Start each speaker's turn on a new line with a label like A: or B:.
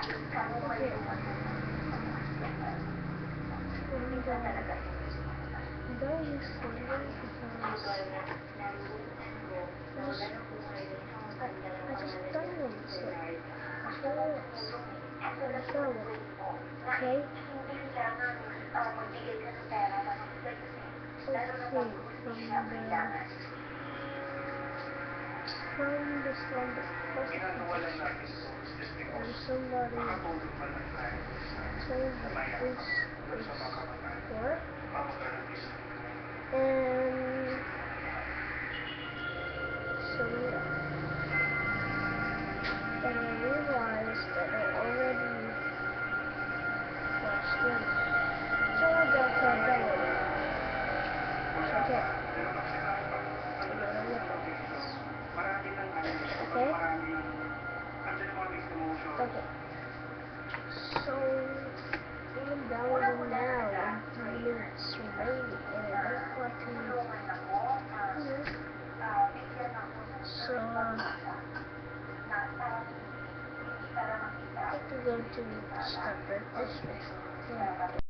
A: Okay. Don't use silver because I just don't want to. I show it. Okay? Okay, from the slumber and somebody told me this is work, and so and I realized that I already watched this, so I got her going. It's okay. No matter what happens. Okay? Okay. So I'm downloading now with 3 minutes remaining, and I don't want to, so I think I'm going to start right this way.